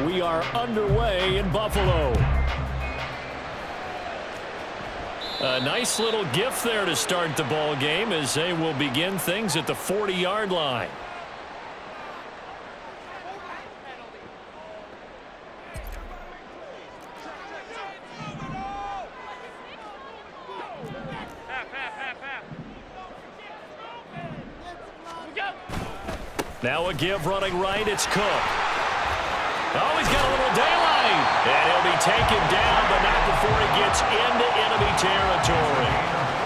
and we are underway in Buffalo. A nice little gift there to start the ball game as they will begin things at the 40-yard line. Now a give running right, it's Cook. Oh, he's got a little daylight. And he'll be taken down, but not before he gets into enemy territory.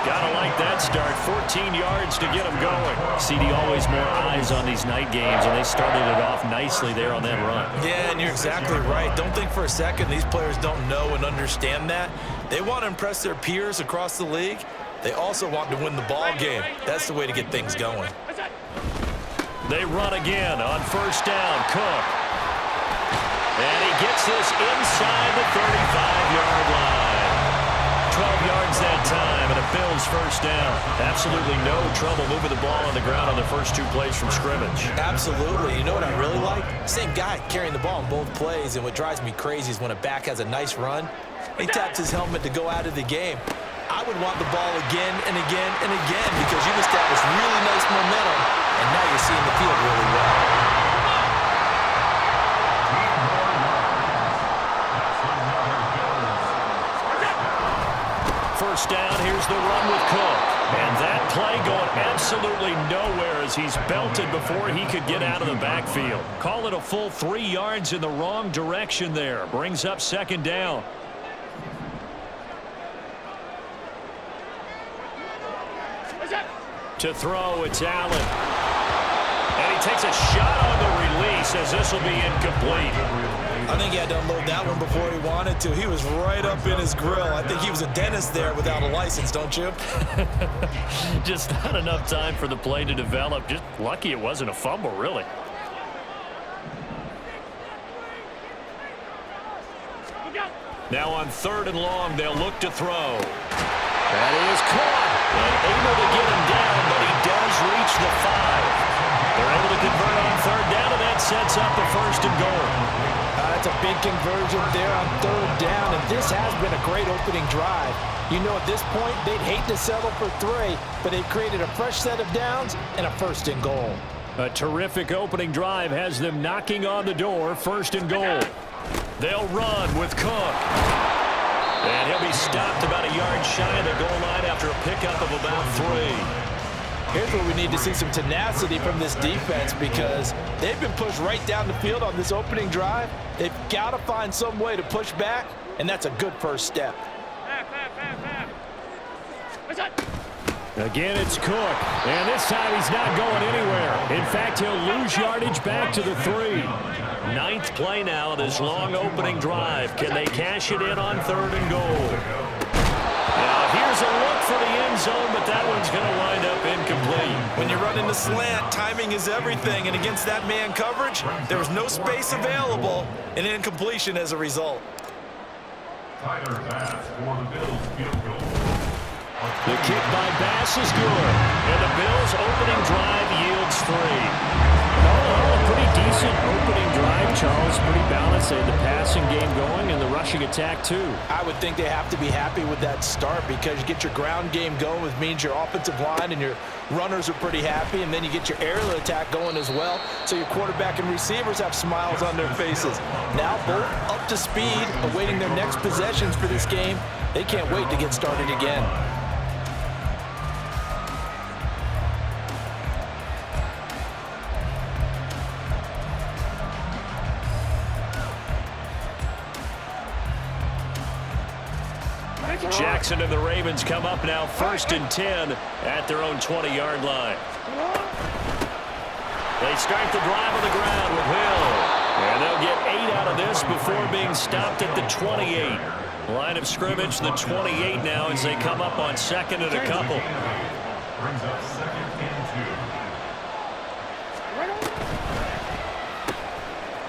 Gotta like that start. 14 yards to get him going. CD, always more eyes on these night games, and they started it off nicely there on that run. Yeah, and you're exactly right. Don't think for a second these players don't know and understand that. They want to impress their peers across the league. They also want to win the ball game. That's the way to get things going. They run again on first down. Cook. And he gets this inside the 35-yard line. 12 yards that time, and a Bills first down. Absolutely no trouble moving the ball on the ground on the first two plays from scrimmage. Absolutely. You know what I really like? Same guy carrying the ball in both plays, and what drives me crazy is when a back has a nice run, he taps his helmet to go out of the game. I would want the ball again and again and again because you've established really nice momentum, and now you're seeing the field really well. First down, here's the run with Cook. And that play going absolutely nowhere as he's belted before he could get out of the backfield. Call it a full 3 yards in the wrong direction there. Brings up second down. To throw, it's Allen. And he takes a shot on the release as this will be incomplete. I think he had to unload that one before he wanted to. He was right up in his grill. I think he was a dentist there without a license, don't you? Just not enough time for the play to develop. Just lucky it wasn't a fumble, really. Now on third and long, they'll look to throw. That is caught. And able to get him down, but he does reach the 5. They're able to convert on third down, and that sets up a first and goal. That's a big conversion there on third down, and this has been a great opening drive. You know, at this point, they'd hate to settle for 3, but they've created a fresh set of downs and a first and goal. A terrific opening drive has them knocking on the door, first and goal. They'll run with Cook. And he'll be stopped about a yard shy of the goal line after a pickup of about 3. Here's where we need to see some tenacity from this defense because they've been pushed right down the field on this opening drive. They've got to find some way to push back, and that's a good first step. Again, it's Cook, and this time he's not going anywhere. In fact, he'll lose yardage back to the 3. Ninth play now, this long opening drive. Can they cash it in on third and goal? Now, here's a look for the end zone, but that one's going to wind up incomplete. When you're running the slant, timing is everything, and against that man coverage, there was no space available, and incompletion as a result. Tyler Bass for the Bills field goal. The kick by Bass is good, and the Bills' opening drive yields 3. A pretty decent opening drive, Charles. Pretty balanced. They had the passing game going and the rushing attack, too. I would think they have to be happy with that start because you get your ground game going, which means your offensive line and your runners are pretty happy, and then you get your aerial attack going as well, so your quarterback and receivers have smiles on their faces. Now both up to speed, awaiting their next possessions for this game. They can't wait to get started again. Jackson and the Ravens come up now first and 10 at their own 20-yard line. They start the drive on the ground with Hill. And they'll get 8 out of this before being stopped at the 28. Line of scrimmage, the 28 now as they come up on second and a couple. Brings up second and 2.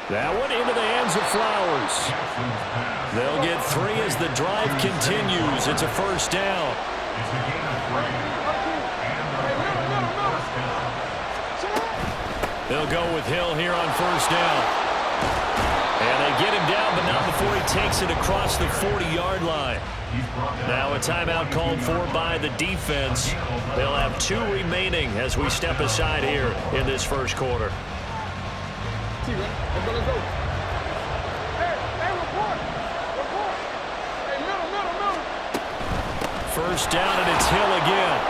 That one into the hands of Flowers. They'll get 3 as the drive continues. It's a first down. They'll go with Hill here on first down. And they get him down, but not before he takes it across the 40-yard line. Now a timeout called for by the defense. They'll have 2 remaining as we step aside here in this first quarter. First down, and it's Hill again.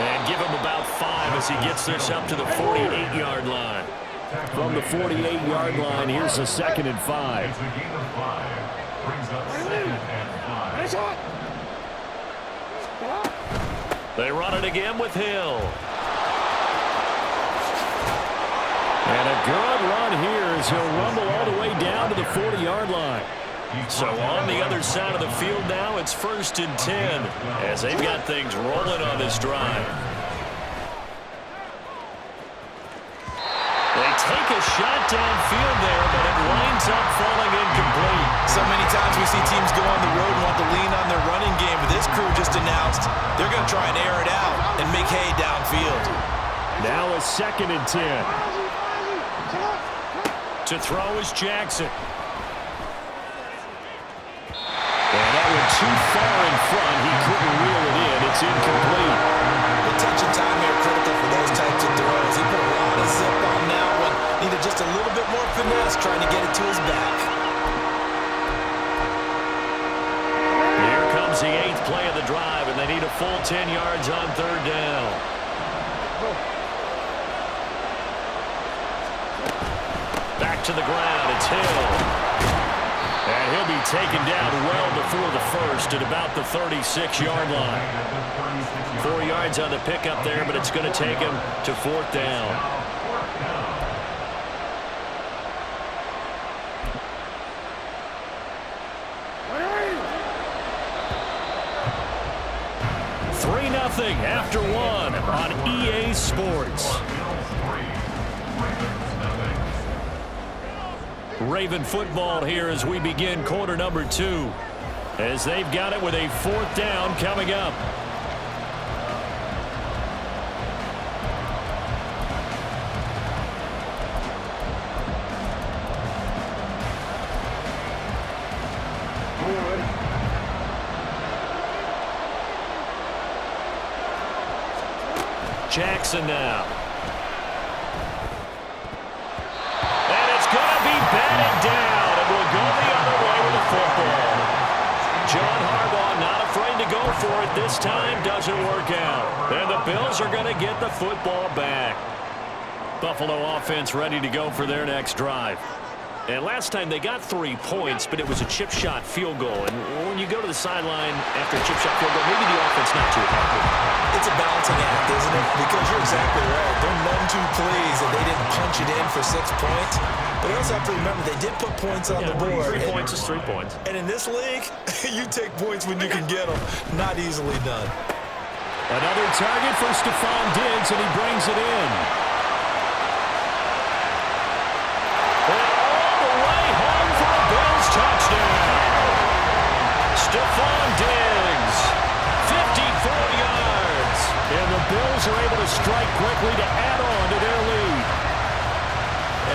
And give him about 5 as he gets this up to the 48-yard line. From the 48-yard line, here's a 2nd and 5. They run it again with Hill. And a good run here as he'll rumble all the way down to the 40-yard line. So on the other side of the field now, it's 1st and 10 as they've got things rolling on this drive. They take a shot downfield there, but it winds up falling incomplete. So many times we see teams go on the road and want to lean on their running game, but this crew just announced they're going to try and air it out and make hay downfield. Now a 2nd and 10. To throw is Jackson. And that went too far in front. He couldn't reel it in. It's incomplete. The touch and time here critical for those types of throws. He put a lot of zip on that one. Needed just a little bit more finesse trying to get it to his back. Here comes the 8th play of the drive, and they need a full 10 yards on 3rd down. Back to the ground. It's Hill. And he'll be taken down well before the 1st at about the 36-yard line. 4 yards on the pickup there, but it's going to take him to 4th down. Nothing after 1 on EA Sports. Raven football here as we begin quarter number 2. As they've got it with a 4th down coming up. Jackson now. And it's going to be batted down, and we'll go the other way with the football. John Harbaugh not afraid to go for it. This time doesn't work out. And the Bills are going to get the football back. Buffalo offense ready to go for their next drive. And last time they got 3 points, but it was a chip shot field goal. And when you go to the sideline after a chip shot field goal, maybe the offense not too happy. It's a balancing act, isn't it? Because you're exactly right. They're none too pleased that they didn't punch it in for 6 points. But you also have to remember they did put points on the board. 3 points is 3 points. And in this league, you take points when you can get them. Not easily done. Another target for Stephon Diggs, and he brings it in. Touchdown. Stephon Diggs, 54 yards. And the Bills are able to strike quickly to add on to their lead.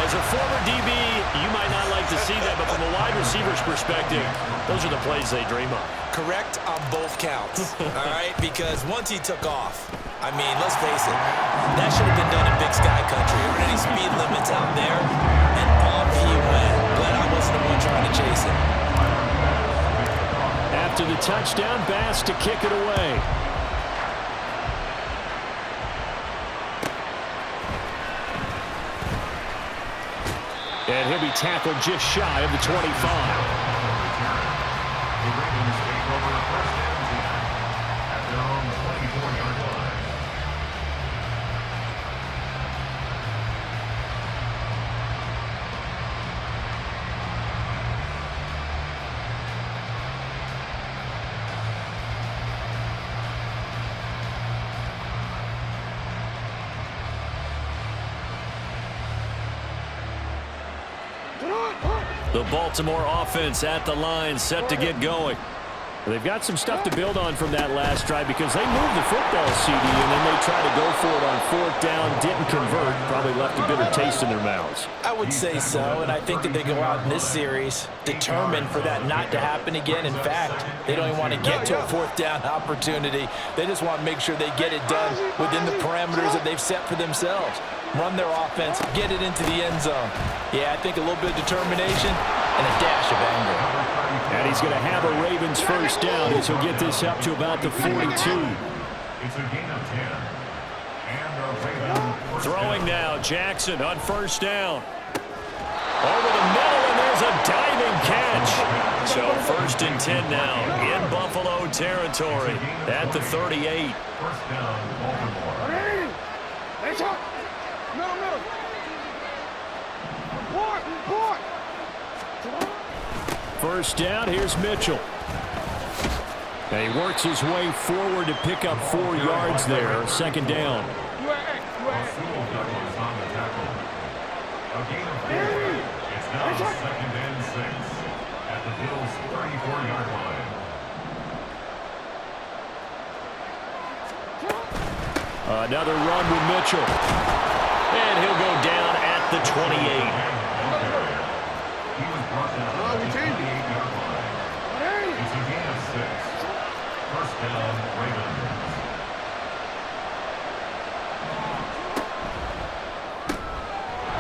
As a former DB, you might not like to see that, but from a wide receiver's perspective, those are the plays they dream of. Correct on both counts, all right? Because once he took off, I mean, let's face it, that should have been done in Big Sky Country. Already speed limits out there, and off he went. Glad I wasn't the one trying to chase him. After the touchdown, Bass to kick it away. And he'll be tackled just shy of the 25. The Baltimore offense at the line, set to get going. They've got some stuff to build on from that last drive because they moved the football, CD, and then they tried to go for it on fourth down, didn't convert, probably left a bitter taste in their mouths. I would say so, and I think that they go out in this series determined for that not to happen again. In fact, they don't even want to get to a fourth down opportunity. They just want to make sure they get it done within the parameters that they've set for themselves. Run their offense, get it into the end zone. Yeah, I think a little bit of determination and a dash of anger. And he's going to have a Ravens first down as he'll get this up to about the 42. It's a gain of 10. And a Ravens. Throwing now, Jackson on first down. Over the middle, and there's a diving catch. So first and 10 now in Buffalo territory at the 38. First down, Baltimore. First down, here's Mitchell. And he works his way forward to pick up 4 yards there. Second down. On the tackle. A gain of 4. It's now second and 6 at the Bills' 34-yard line. Another run with Mitchell. And he'll go down at the 28. He was brought down at the 28-yard line. It's a gain of 6. First down, Ravens.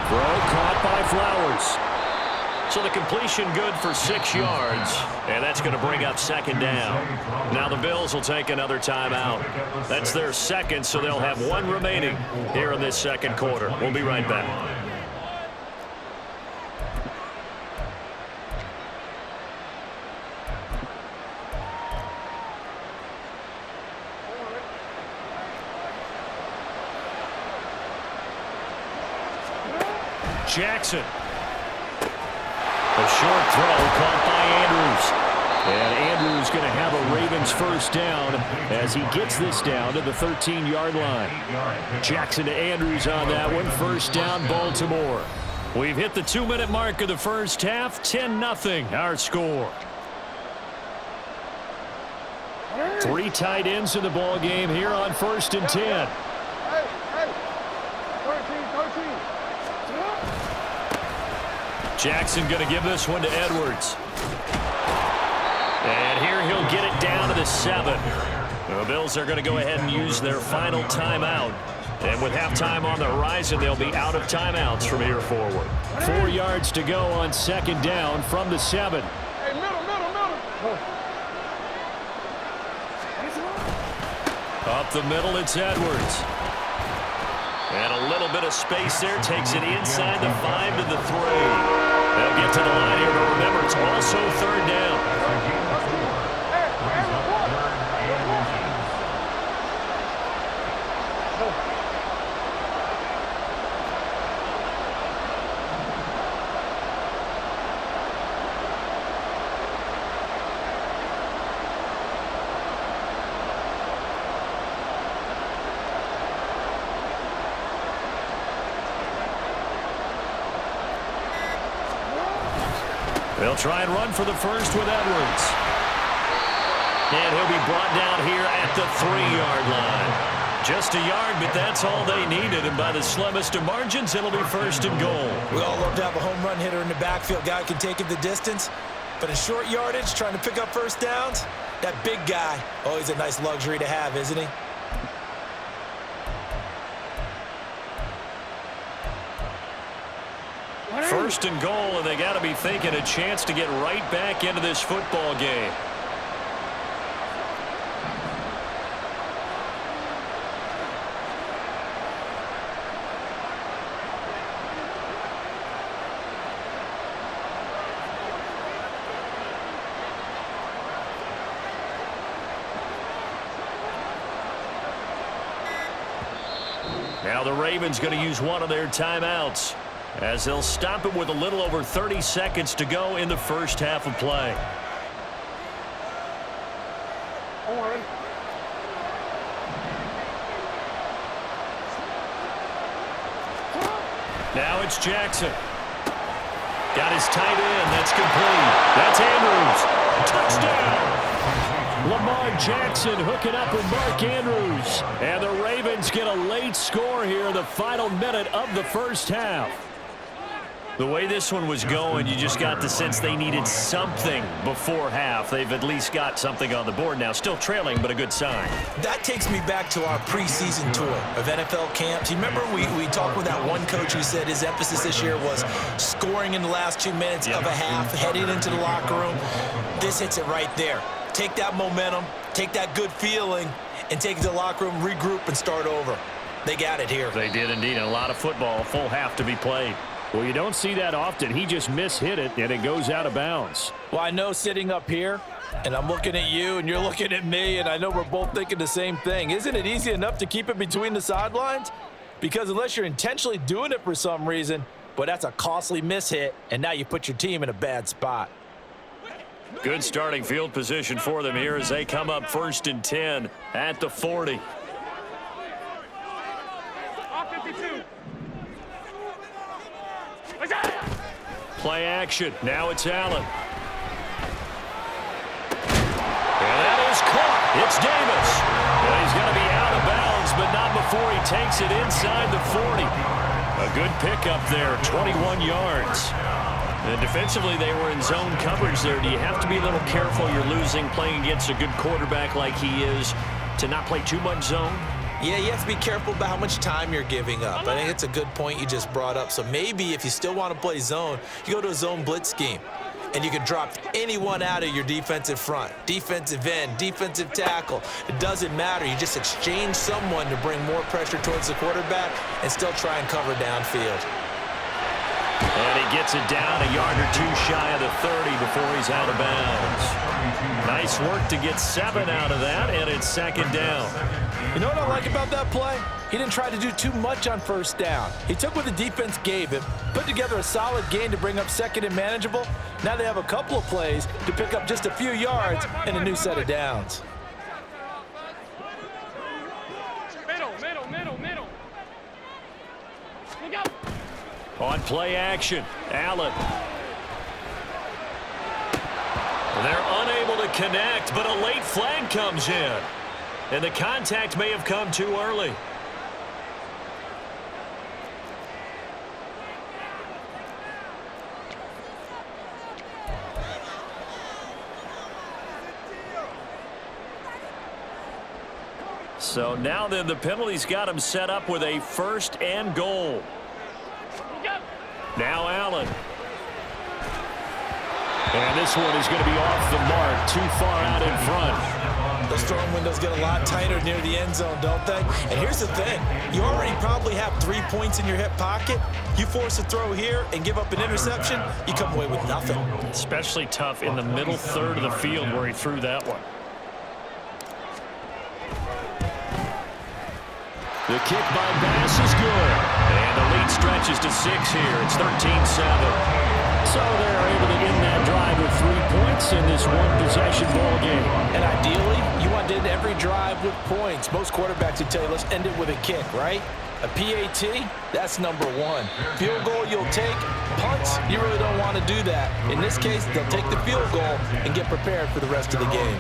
Throw caught by Flowers. So the completion good for 6 yards, and that's going to bring up second down. Now the Bills will take another timeout. That's their second, so they'll have 1 remaining here in this second quarter. We'll be right back. Jackson. A short throw caught by Andrews. And Andrews going to have a Ravens first down as he gets this down to the 13-yard line. Jackson to Andrews on that one. First down, Baltimore. We've hit the 2-minute mark of the first half. 10-0 our score. 3 tight ends in the ball game here on first and 10. Jackson going to give this one to Edwards. And here he'll get it down to the 7. The Bills are going to go ahead and use their final timeout. And with halftime on the horizon, they'll be out of timeouts from here forward. 4 yards to go on second down from the 7. Up the middle, it's Edwards. And a little bit of space there, takes it inside the 5 to the 3. They'll get to the line here, but remember, it's also third down. They'll try and run for the first with Edwards. And he'll be brought down here at the 3-yard line. Just a yard, but that's all they needed. And by the slimmest of margins, it'll be first and goal. We all love to have a home run hitter in the backfield. Guy can take it the distance. But in short yardage, trying to pick up first downs, that big guy, always a nice luxury to have, isn't he? First and goal, and they got to be thinking a chance to get right back into this football game. Now the Ravens going to use one of their timeouts, as they'll stop it with a little over 30 seconds to go in the first half of play. Now it's Jackson. Got his tight end. That's complete. That's Andrews. Touchdown. Jackson hooking up with Mark Andrews. And the Ravens get a late score here in the final minute of the first half. The way this one was going, you just got the sense they needed something before half. They've at least got something on the board now. Still trailing, but a good sign. That takes me back to our preseason tour of NFL camps. You remember we talked with that one coach who said his emphasis this year was scoring in the last 2 minutes of a half, heading into the locker room. This hits it right there. Take that momentum, take that good feeling, and take it to the locker room, regroup, and start over. They got it here. They did indeed. And a lot of football, a full half to be played. Well, you don't see that often. He just mishit it, and it goes out of bounds. Well, I know sitting up here, and I'm looking at you, and you're looking at me, and I know we're both thinking the same thing. Isn't it easy enough to keep it between the sidelines? Because unless you're intentionally doing it for some reason, but that's a costly mishit, and now you put your team in a bad spot. Good starting field position for them here as they come up 1st and 10 at the 40. Play action. Now it's Allen. And that is caught. It's Davis. Well, he's going to be out of bounds, but not before he takes it inside the 40. A good pickup there, 21 yards. And defensively, they were in zone coverage there. Do you have to be a little careful? You're losing, playing against a good quarterback like he is, to not play too much zone? Yeah, you have to be careful about how much time you're giving up. I think it's a good point you just brought up. So maybe if you still want to play zone, you go to a zone blitz scheme, and you can drop anyone out of your defensive front, defensive end, defensive tackle. It doesn't matter. You just exchange someone to bring more pressure towards the quarterback and still try and cover downfield. And he gets it down a yard or two shy of the 30 before he's out of bounds. Nice work to get 7 out of that, and it's 2nd down. You know what I like about that play? He didn't try to do too much on 1st down. He took what the defense gave him, put together a solid gain to bring up 2nd and manageable. Now they have a couple of plays to pick up just a few yards and a new set of downs. On play action, Allen. They're unable to connect, but a late flag comes in. And the contact may have come too early. So now then the penalty's got him set up with a 1st and goal. Now Allen. And this one is going to be off the mark, too far out in front. Those throwing windows get a lot tighter near the end zone, don't they? And here's the thing. You already probably have 3 points in your hip pocket. You force a throw here and give up an interception, you come away with nothing. Especially tough in the middle third of the field where he threw that one. The kick by Bass is good. And the lead stretches to 6 here. It's 13-7. So they're able to end that drive with 3 points in this one-possession ball game. And ideally, you want to end every drive with points. Most quarterbacks would tell you, let's end it with a kick, right? A PAT, that's number 1. Field goal you'll take. Punts, you really don't want to do that. In this case, they'll take the field goal and get prepared for the rest of the game.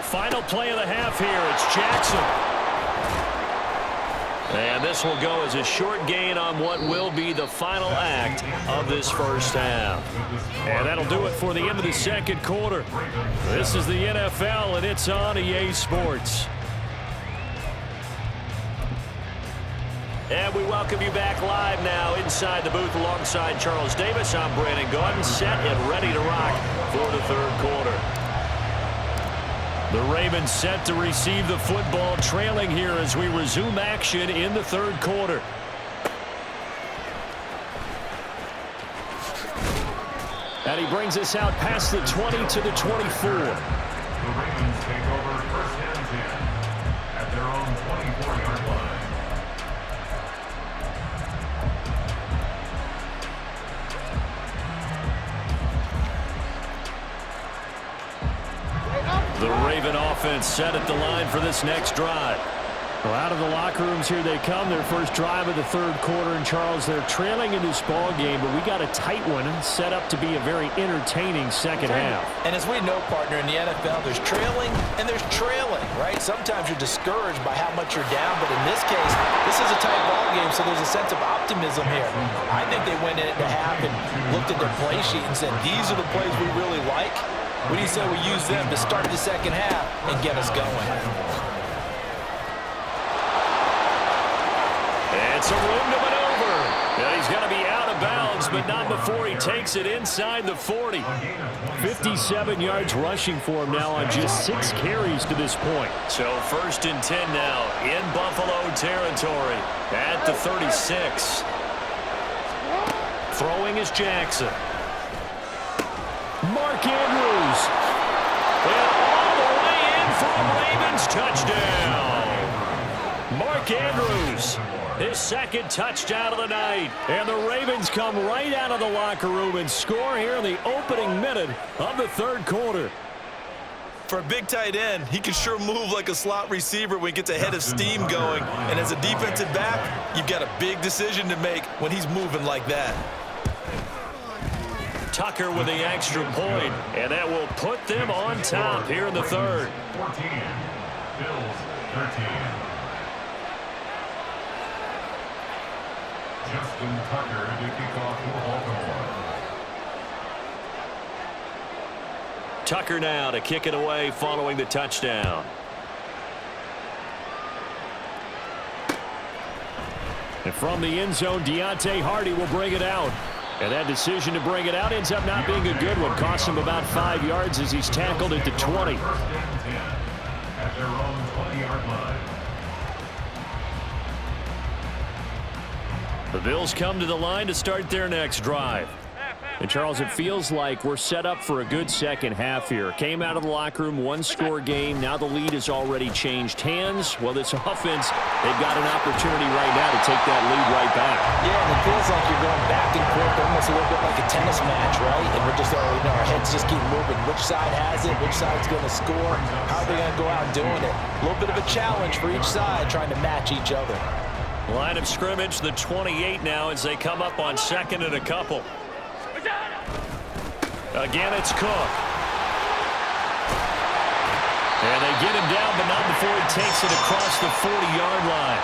Final play of the half here. It's Jackson. And this will go as a short gain on what will be the final act of this first half. And that'll do it for the end of the 2nd quarter. This is the NFL, and it's on EA Sports. And we welcome you back live now inside the booth alongside Charles Davis. I'm Brandon Gordon, set and ready to rock for the 3rd quarter. The Ravens set to receive the football, trailing here as we resume action in the 3rd quarter. And he brings us out past the 20 to the 24. The Ravens take over 1st and 10 at their own 24-yard line. The Raven offense set at the line for this next drive. Well, out of the locker rooms here they come. Their first drive of the third quarter. And, Charles, they're trailing in this ball game, but we got a tight one set up to be a very entertaining second half. And as we know, partner, in the NFL, there's trailing and there's trailing, right? Sometimes you're discouraged by how much you're down, but in this case, this is a tight ball game, so there's a sense of optimism here. I think they went into half and looked at their play sheet and said, these are the plays we really like. We need to say we use them to start the second half and get us going. It's a room to maneuver. And he's going to be out of bounds, but not before he takes it inside the 40. 57 yards rushing for him now on just 6 carries to this point. So 1st and 10 now in Buffalo territory at the 36. Throwing is Jackson. Mark Andrews. And all the way in for a Ravens touchdown. Mark Andrews. His second touchdown of the night. And the Ravens come right out of the locker room and score here in the opening minute of the third quarter. For a big tight end, he can sure move like a slot receiver when he gets a head of steam going. And as a defensive back, you've got a big decision to make when he's moving like that. Tucker with the extra point, and that will put them on top here in the third. 14, Bills 13. Justin Tucker to kick off for Baltimore. Tucker now to kick it away following the touchdown. And from the end zone, Deontay Hardy will bring it out. And that decision to bring it out ends up not being a good one. Costs him about 5 yards as he's tackled at the 20. 1st and 10 at their own 20-yard line. The Bills come to the line to start their next drive. And, Charles, it feels like we're set up for a good second half here. Came out of the locker room, one-score game. Now the lead has already changed hands. Well, this offense, they've got an opportunity right now to take that lead right back. Yeah, and it feels like you're going back and forth, almost a little bit like a tennis match, right? And we're just, our heads just keep moving. Which side has it? Which side's going to score? How are they going to go out doing it? A little bit of a challenge for each side, trying to match each other. Line of scrimmage, the 28 now as they come up on 2nd and a couple. Again, it's Cook. And they get him down, but not before he takes it across the 40-yard line.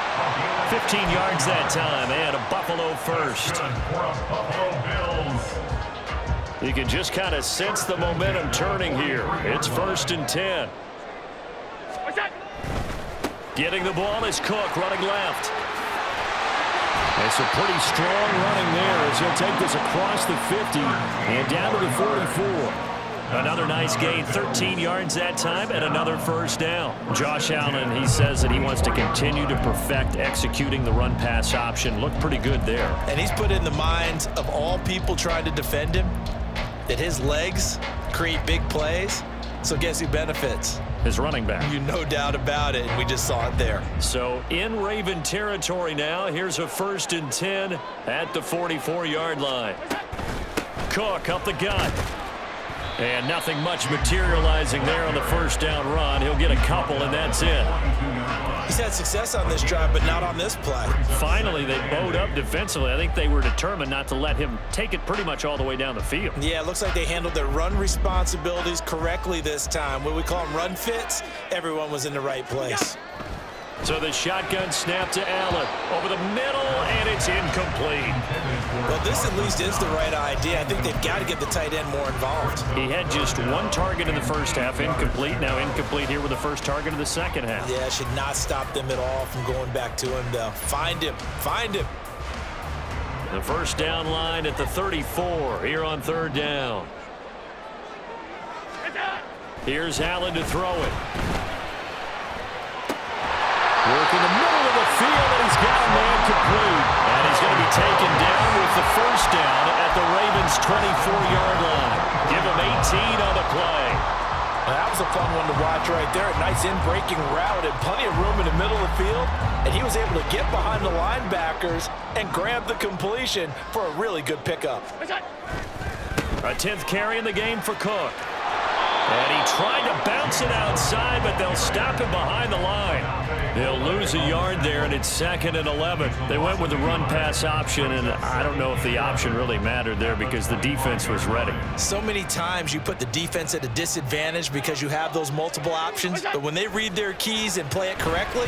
15 yards that time, and a Buffalo first. You can just kind of sense the momentum turning here. It's 1st and 10. Getting the ball is Cook, running left. And some pretty strong running there as he'll take this across the 50 and down to the 44. Another nice gain, 13 yards that time, and another first down. Josh Allen, he says that he wants to continue to perfect executing the run-pass option. Looked pretty good there. And he's put in the minds of all people trying to defend him that his legs create big plays. So guess who benefits? His running back. You no doubt about it, and we just saw it there. So in Raven territory now, here's a 1st and 10 at the 44-yard line. Cook up the gut. And nothing much materializing there on the first down run. He'll get a couple, and that's it. He's had success on this drive, but not on this play. Finally, they bowed up defensively. I think they were determined not to let him take it pretty much all the way down the field. Yeah, it looks like they handled their run responsibilities correctly this time. What we call them run fits, everyone was in the right place. So the shotgun snap to Allen. Over the middle, and it's incomplete. Well, this at least is the right idea. I think they've got to get the tight end more involved. He had just one target in the first half, incomplete. Now incomplete here with the first target of the second half. Yeah, should not stop them at all from going back to him, though. Find him. Find him. The first down line at the 34 here on 3rd down. Here's Allen to throw it. Working the middle of the field, and he's got a man complete. And he's going to be taken down with the first down at the Ravens' 24-yard line. Give him 18 on the play. That was a fun one to watch right there. A nice in-breaking route and plenty of room in the middle of the field. And he was able to get behind the linebackers and grab the completion for a really good pickup. A 10th carry in the game for Cook. And he tried to bounce it outside, but they'll stop him behind the line. They'll lose a yard there, and it's 2nd and 11. They went with the run-pass option, and I don't know if the option really mattered there because the defense was ready. So many times you put the defense at a disadvantage because you have those multiple options, but when they read their keys and play it correctly,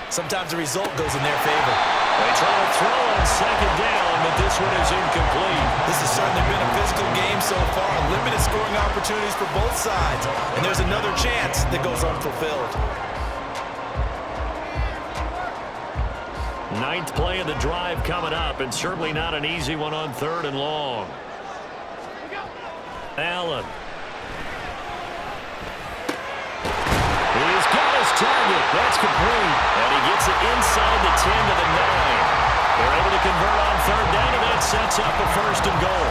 sometimes the result goes in their favor. They try to throw on 2nd down, but this one is incomplete. This has certainly been a physical game so far. Limited scoring opportunities for both sides. And there's another chance that goes unfulfilled. 9th play of the drive coming up, and certainly not an easy one on 3rd and long. Allen. He's got his target. That's complete. And he gets it inside the 10 to the 9. They're able to convert on 3rd down, and that sets up a 1st and goal.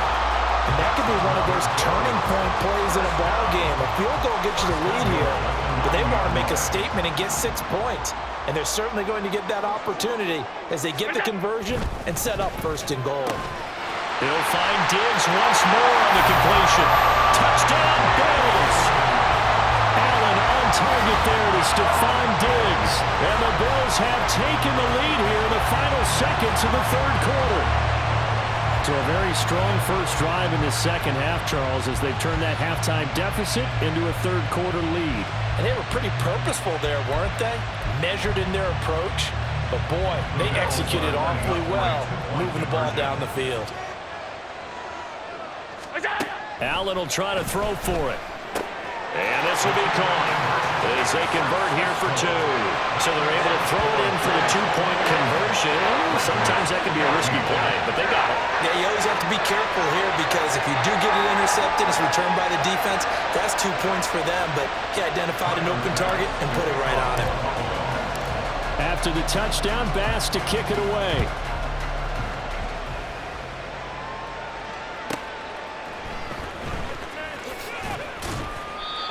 And that could be one of those turning point plays in a ball game. A field goal gets you the lead here, but they want to make a statement and get 6 points. And they're certainly going to get that opportunity as they get the conversion and set up 1st and goal. He'll find Diggs once more on the completion. Touchdown, Bills! Allen on target there to Stephon Diggs. And the Bills have taken the lead here in the final seconds of the 3rd quarter. So a very strong first drive in the 2nd half, Charles, as they've turned that halftime deficit into a 3rd quarter lead. And they were pretty purposeful there, weren't they? Measured in their approach. But boy, they executed awfully well, moving the ball down the field. Allen will try to throw for it. And this will be caught as they convert here for 2. So they're able to throw it in for the 2-point conversion. Sometimes that can be a risky play, but they got it. Yeah, you always have to be careful here because if you do get it intercepted, it's returned by the defense, that's 2 points for them. But he identified an open target and put it right on him. After the touchdown, Bass to kick it away.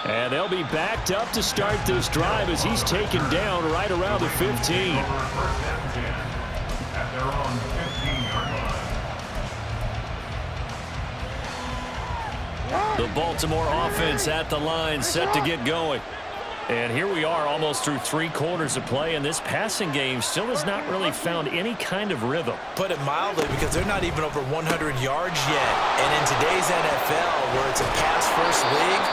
And they'll be backed up to start this drive as he's taken down right around the 15. At their own 15-yard line. The Baltimore offense at the line, set to get going. And here we are almost through 3 quarters of play, and this passing game still has not really found any kind of rhythm. Put it mildly, because they're not even over 100 yards yet. And in today's NFL, where it's a pass-first league,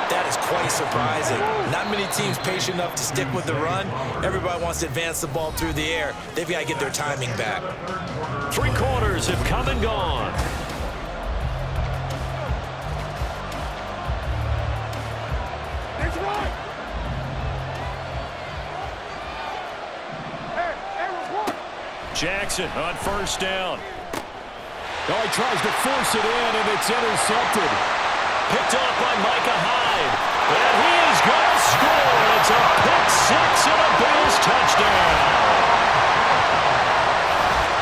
that is quite surprising. Not many teams patient enough to stick with the run. Everybody wants to advance the ball through the air. They've got to get their timing back. 3 quarters have come and gone. Jackson on 1st down. Oh, he tries to force it in, and it's intercepted. Picked off by Micah Hyde. And he is going to score. It's a pick 6 and a Bills touchdown.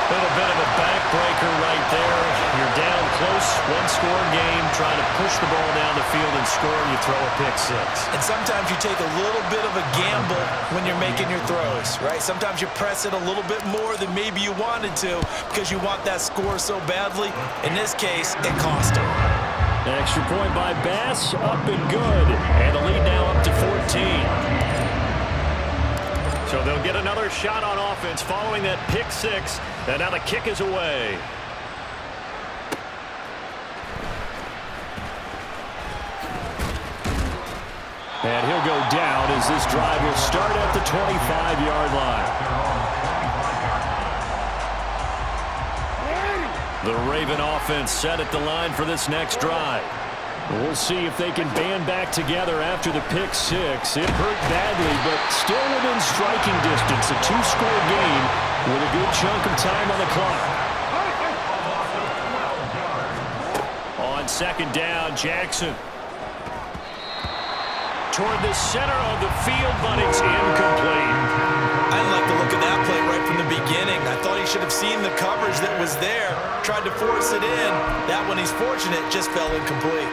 Little bit of a backbreaker right there. You're down close, 1-score game, trying to push the ball down the field and score, and you throw a pick 6. And sometimes you take a little bit of a gamble when you're making your throws, right? Sometimes you press it a little bit more than maybe you wanted to because you want that score so badly. In this case, it cost him. An extra point by Bass, up and good. And the lead now up to 14. So they'll get another shot on offense following that pick 6. And now the kick is away. And he'll go down as this drive will start at the 25-yard line. The Raven offense set at the line for this next drive. We'll see if they can band back together after the pick 6. It hurt badly, but still within striking distance. A 2-score game with a good chunk of time on the clock. On 2nd down, Jackson. Toward the center of the field, but it's incomplete. I didn't like the look of that play right from the beginning. I thought he should have seen the coverage that was there, tried to force it in. That one, he's fortunate, just fell incomplete.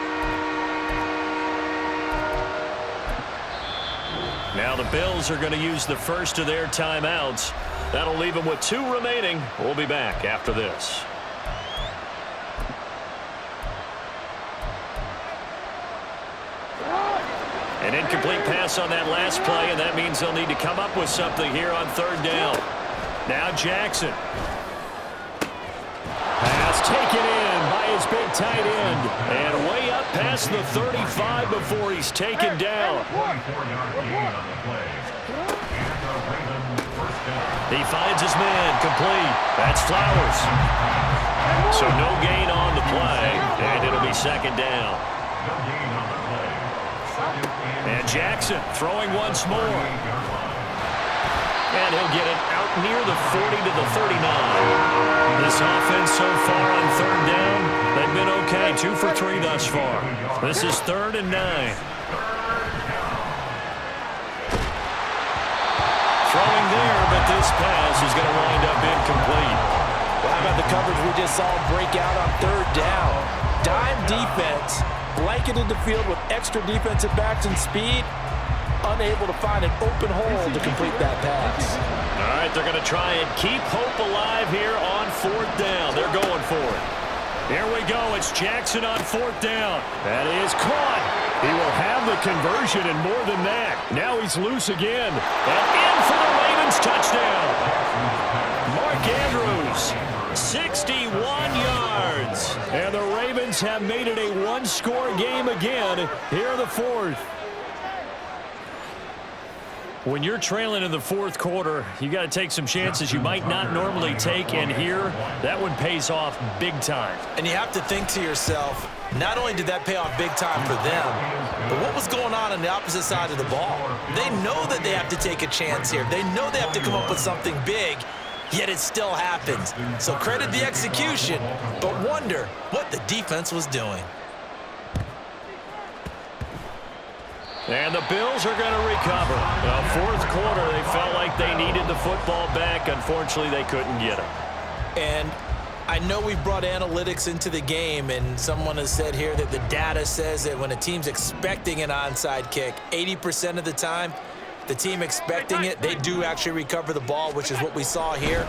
Now the Bills are going to use the first of their timeouts. That'll leave them with 2 remaining. We'll be back after this. An incomplete pass on that last play, and that means they'll need to come up with something here on third down. Now Jackson. Pass taken in by his big tight end. And way up past the 35 before he's taken down. 44-yard gain on the play. And the Ravens first down. He finds his man, complete. That's Flowers. So no gain on the play, and it'll be second down. No gain on the play. Second And Jackson throwing once more. And he'll get it out near the 40 to the 39. This offense so far on third down, they've been okay. 2 for 3 thus far. This is 3rd and 9. Throwing there, but this pass is going to wind up incomplete. Well, how about the coverage we just saw break out on third down? Dime defense, blanketed the field with extra defensive backs and speed, unable to find an open hole to complete that pass. All right, they're going to try and keep hope alive here on 4th down. They're going for it. Here we go. It's Jackson on 4th down. That is caught. He will have the conversion and more than that. Now he's loose again. And in for the Ravens touchdown. Mark Andrews, 61 yards. And the Ravens have made it a one-score game again here in the 4th. When you're trailing in the 4th quarter, you got to take some chances you might not normally take, and here, that one pays off big time. And you have to think to yourself, not only did that pay off big time for them, but what was going on the opposite side of the ball? They know that they have to take a chance here. They know they have to come up with something big, yet it still happens. So credit the execution, but wonder what the defense was doing. And the Bills are going to recover. The 4th quarter, they felt like they needed the football back. Unfortunately, they couldn't get it. And I know we've brought analytics into the game, and someone has said here that the data says that when a team's expecting an onside kick, 80% of the time, the team expecting it, they do actually recover the ball, which is what we saw here.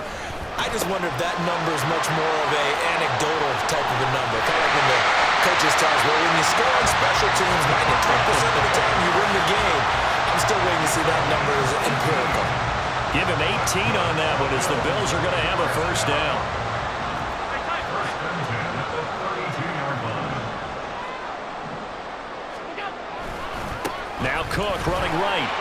I just wonder if that number is much more of an anecdotal type of a number, kind of like when the coaches tell us, well, when you score on special teams, 93% of the time you win the game. I'm still waiting to see that number as empirical. Give him 18 on that one as the Bills are going to have a first down. First and 10 at the 32-yard line. Now Cook running right.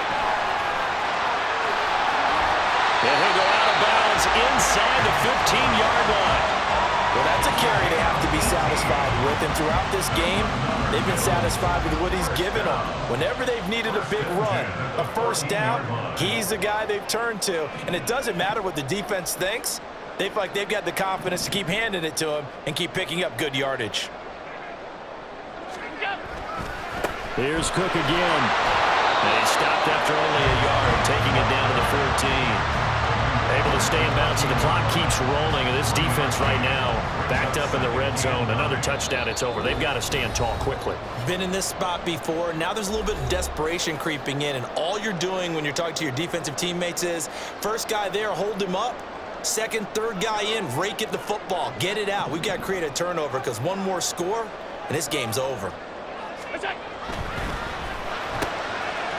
And he'll go out of bounds inside the 15-yard line. Well, that's a carry they have to be satisfied with, and throughout this game, they've been satisfied with what he's given them. Whenever they've needed a big run, a first down, he's the guy they've turned to, and it doesn't matter what the defense thinks. They feel like they've got the confidence to keep handing it to him and keep picking up good yardage. Here's Cook again. And he stopped after only a yard, taking it down to the 14. Able to stay in bounds, and the clock keeps rolling. And this defense right now backed up in the red zone. Another touchdown, it's over. They've got to stand tall quickly. Been in this spot before. Now there's a little bit of desperation creeping in, and all you're doing when you're talking to your defensive teammates is first guy there, hold him up. Second, third guy in, rake at the football. Get it out. We've got to create a turnover because one more score, and this game's over.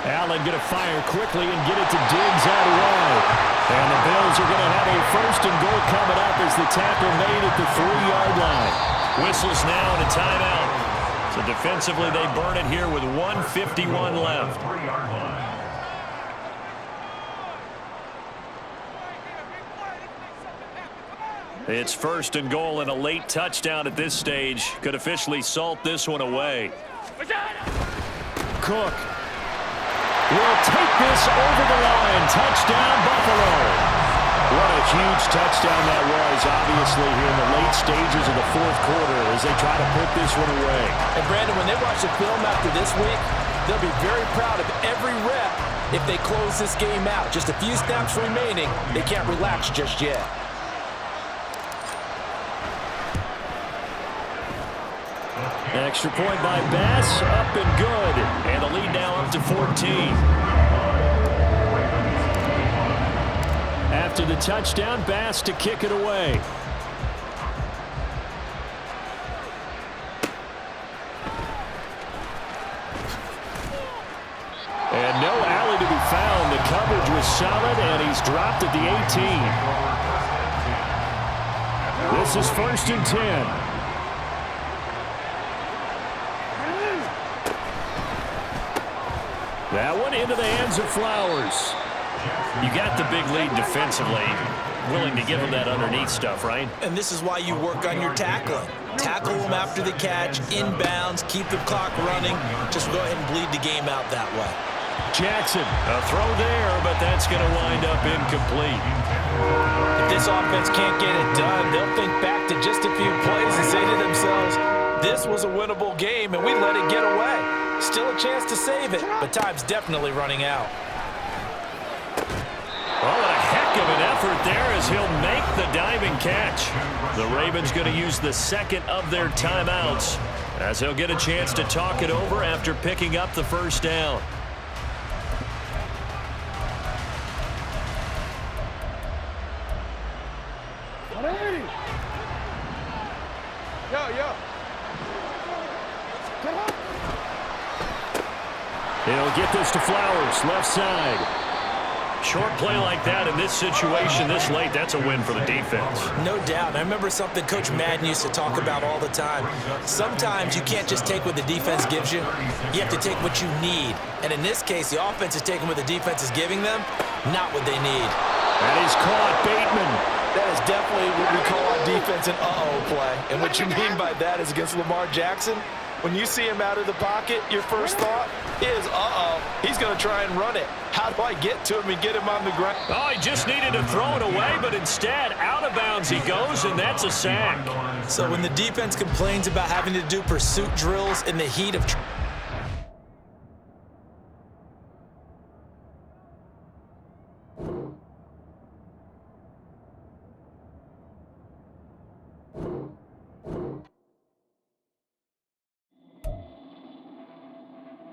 Allen going to fire quickly and get it to Diggs out wide. And the Bills are going to have a first and goal coming up as the tackle made at the 3-yard line. Whistles now and a timeout. So defensively, they burn it here with 1:51 left. 3-yard line. It's first and goal, and a late touchdown at this stage could officially salt this one away. Cook will take this over the line. Touchdown, Buffalo. What a huge touchdown that was, obviously, here in the late stages of the 4th quarter as they try to put this one away. And, Brandon, when they watch the film after this week, they'll be very proud of every rep if they close this game out. Just a few snaps remaining. They can't relax just yet. Extra point by Bass, up and good. And the lead now up to 14. After the touchdown, Bass to kick it away. coverage was solid, and he's dropped at the 18. This is 1st and 10. That one into the hands of Flowers. You got the big lead defensively. Willing to give him that underneath stuff, right? And this is why you work on your tackling. Tackle them after the catch, inbounds, keep the clock running. Just go ahead and bleed the game out that way. Jackson, a throw there, but that's going to wind up incomplete. If this offense can't get it done, they'll think back to just a few plays and say to themselves, this was a winnable game, and we let it get away. Still a chance to save it, but time's definitely running out. Well, what a heck of an effort there as he'll make the diving catch. The Ravens going to use the second of their timeouts as he'll get a chance to talk it over after picking up the first down. He'll get this to Flowers, left side. Short play like that in this situation this late, that's a win for the defense. No doubt. I remember something Coach Madden used to talk about all the time. Sometimes you can't just take what the defense gives you. You have to take what you need. And in this case, the offense is taking what the defense is giving them, not what they need. That is caught, Bateman. That is definitely what we call on defense an uh-oh play. And what you mean by that is against Lamar Jackson, when you see him out of the pocket, your first thought is, uh-oh, he's going to try and run it. How do I get to him and get him on the ground? Oh, he just needed to throw it away, but instead, out of bounds he goes, and that's a sack. So when the defense complains about having to do pursuit drills in the heat of